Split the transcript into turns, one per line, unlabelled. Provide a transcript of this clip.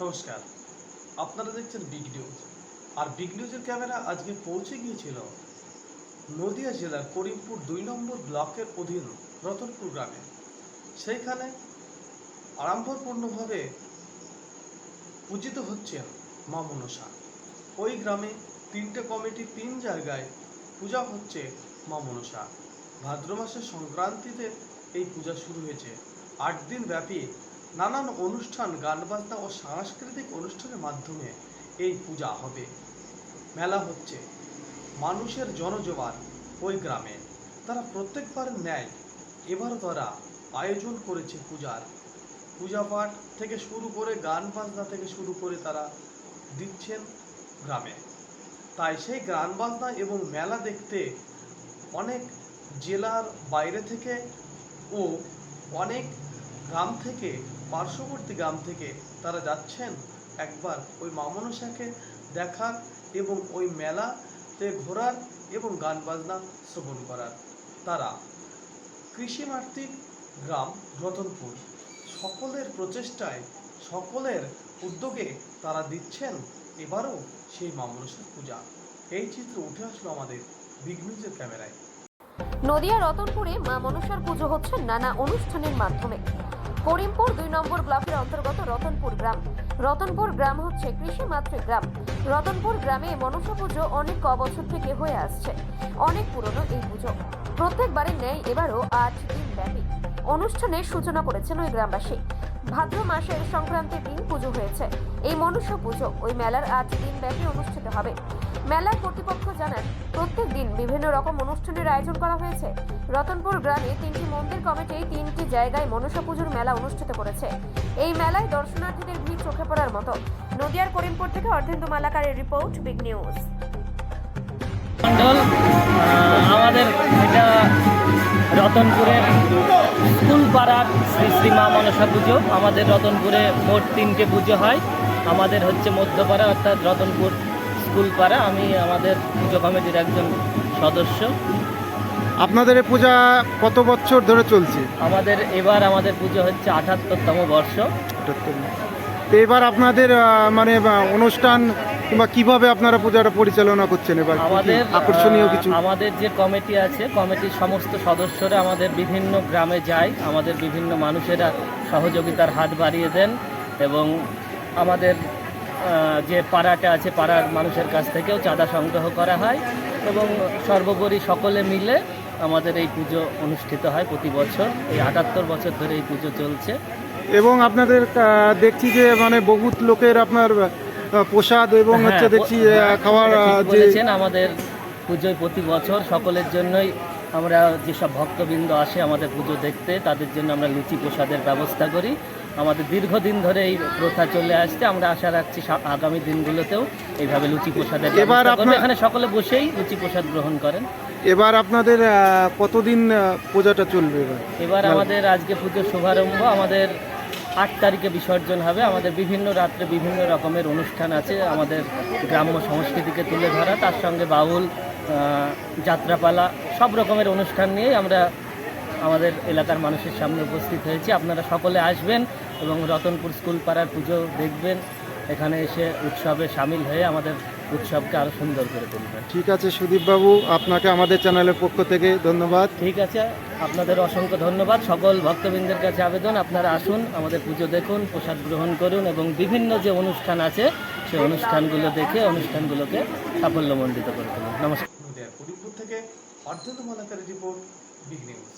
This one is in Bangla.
নমস্কার, আপনারা দেখছেন বিগ নিউজ। আর বিগ নিউজের ক্যামেরা আজকে পৌঁছে গিয়েছিল নদিয়া জেলার করিমপুর ২ নম্বর ব্লকের অধীন রতনপুর গ্রামে। সেইখানে আড়ম্বরপূর্ণভাবে পূজিত হচ্ছেন মা মনসা। ওই গ্রামে ৩টে কমিটি ৩ জায়গায় পূজা হচ্ছে মা মনসা। ভাদ্র মাসের সংক্রান্তিতে এই পূজা শুরু হয়েছে। ৮ দিন ব্যাপী নানান অনুষ্ঠান, গান বাজনা ও সাংস্কৃতিক অনুষ্ঠানের মাধ্যমে এই পূজা হবে। মেলা হচ্ছে, মানুষের জনজোয়ার ওই গ্রামে। তারা প্রত্যেকবার ন্যায় এবারও তারা আয়োজন করেছে পূজা পাঠ থেকে শুরু করে গান বাজনা থেকে শুরু করে তারা দিচ্ছেন গ্রামে। তাই সেই গান বাজনা এবং মেলা দেখতে অনেক জেলার বাইরে থেকে ও অনেক গ্রাম থেকে, পার্শ্ববর্তী গ্রাম থেকে তারা যাচ্ছেন একবার ওই মা মনসাকে দেখার এবং ওই মেলাতে ঘোরার এবং গান বাজনা শ্রবণ করার। তারা কৃষিমাতৃক গ্রাম রতনপুর, সকলের প্রচেষ্টায়, সকলের উদ্যোগে তারা দিচ্ছেন এবারও সেই মা মনসার পূজা। এই চিত্র উঠে আসলো আমাদের বিগ নিউজের ক্যামেরায়।
নদিয়া রতনপুরে মা মনসার পুজো হচ্ছে নানা অনুষ্ঠানের মাধ্যমে। করিমপুর ২ নম্বর ব্লকের অন্তর্গত রতনপুর গ্রাম হচ্ছে কৃষিমাতৃক গ্রাম। রতনপুর গ্রামে মনসা পুজো অনেক বছর থেকে হয়ে আসছে। অনেক পুরনো এই পুজো। প্রত্যেকবারে ন্যায় এবারও ৮ দিন ব্যাপী অনুষ্ঠানের সূচনা করেছেন ওই গ্রামবাসী। ভাদ্র মাসের সংক্রান্তির দিন পুজো হয়েছে। এই মনসা পুজো ওই মেলার ৮ দিন ব্যাপী অনুষ্ঠিত হবে। মেলার কর্তৃপক্ষ জানান, প্রত্যেক দিন বিভিন্ন রকম অনুষ্ঠানের আয়োজন করা হয়েছে। রতনপুর গ্রামে ৩টি মন্দির কমিটি ৩টি জায়গায় মনসা পুজোর মেলা অনুষ্ঠিত করেছে। এই মেলায় দর্শনার্থীদের ভিড় চোখে পড়ার মতো। নদিয়ার করিমপুর থেকে অর্ধেন্দু মালাকারের রিপোর্ট, বিগ নিউজ।
আমাদের এটা রতনপুরের স্কুল পাড়ার শ্রী শ্রী মা মনসা পুজো। আমাদের রতনপুরে মোট 3টে পুজো হয়। আমাদের হচ্ছে মধ্যপাড়া অর্থাৎ রতনপুর স্কুল পাড়া। আমি আমাদের পুজো কমিটির একজন সদস্য।
আপনাদের এই পূজা কত বছর ধরে চলছে?
আমাদের পুজো হচ্ছে ৭৮তম বর্ষ।
তো এবার আপনাদের অনুষ্ঠান কিংবা কিভাবে আপনারা পূজাটা পরিচালনা করছেন? এবার
আমাদের
আকর্ষণীয় কিছু,
আমাদের যে কমিটি আছে, কমিটির সমস্ত সদস্যরা আমাদের বিভিন্ন গ্রামে যায়। আমাদের বিভিন্ন মানুষেরা সহযোগিতার হাত বাড়িয়ে দেন এবং আমাদের যে পাড়াটা আছে, পাড়ার মানুষের কাছ থেকেও চাঁদা সংগ্রহ করা হয় এবং সর্বোপরি সকলে মিলে আমাদের এই পুজো অনুষ্ঠিত হয় প্রতি বছর। এই ৭৮ বছর ধরে এই পুজো চলছে।
এবং আপনাদের দেখছি যে বহুত লোকের আপনার প্রসাদ এবং দেখছি খাওয়ার
বলেছেন। আমাদের পুজোয় প্রতি বছর সকলের জন্যই আমরা যেসব ভক্তবৃন্দ আসে আমাদের পুজো দেখতে, তাদের জন্য আমরা লুচি প্রসাদের ব্যবস্থা করি। আমাদের দীর্ঘদিন ধরে এই প্রথা চলে আসছে। আমরা আশা রাখছি আগামী দিনগুলোতেও এইভাবে লুচি প্রসাদের ব্যবস্থা করব। এখানে সকলে বসেই লুচি প্রসাদ গ্রহণ করেন।
এবার আপনাদের কতদিন পূজাটা চলবে?
এবার আমাদের আজকে পুজোর শুভারম্ভ। আমাদের ৮ তারিখে বিসর্জন হবে। আমাদের বিভিন্ন রাত্রে বিভিন্ন রকমের অনুষ্ঠান আছে। আমাদের গ্রাম্য সংস্কৃতিকে তুলে ধরা, তার সঙ্গে বাউল, যাত্রাপালা, সব রকমের অনুষ্ঠান নিয়ে আমরা আমাদের এলাকার মানুষের সামনে উপস্থিত হয়েছি। আপনারা সকলে আসবেন এবং রতনপুর স্কুল পাড়ার পুজো দেখবেন। এখানে এসে উৎসবে সামিল হয়ে আমাদের উৎসবকে আরও সুন্দর করে তুলবেন।
ঠিক আছে সুদীপবাবু, আপনাকে আমাদের চ্যানেলের পক্ষ থেকে ধন্যবাদ।
ঠিক আছে, আপনাদের অসংখ্য ধন্যবাদ। সকল ভক্তবৃন্দের কাছে আবেদন, আপনারা আসুন, আমাদের পুজো দেখুন, প্রসাদ গ্রহণ করুন এবং বিভিন্ন যে অনুষ্ঠান আছে সেই অনুষ্ঠানগুলো দেখে অনুষ্ঠানগুলোকে সাফল্যমণ্ডিত করে তুলুন। নমস্কার।
নদিয়ার করিমপুর থেকে অর্ধেন্দু মালাকারের রিপোর্ট, বিগ নিউজ।